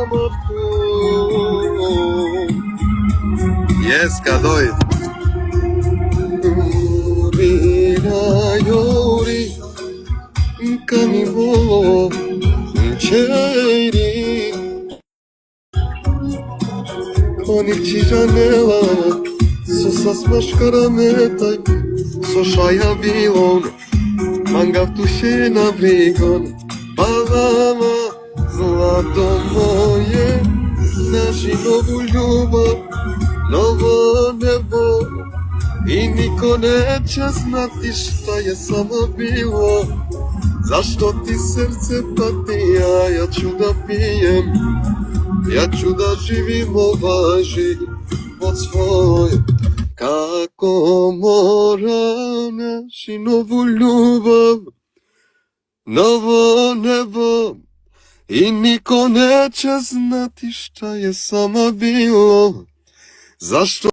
samo tu. Jeska, doj. Yori, kamivo, cheri. Konikci janela, susas maškarametaj, sošaja bilon, mangav tuše na brigon. Palama, zlato moje, naši novu ljubav, novo nebo. I niko neće znati šta je samo bilo. Zašto ti srce pati, a ja ću da pijem. Ja ću da živim ovaj život svoj. Kako mora naši novu ljubav, novo nebo. I niko neće znati šta je samo bilo. Zašto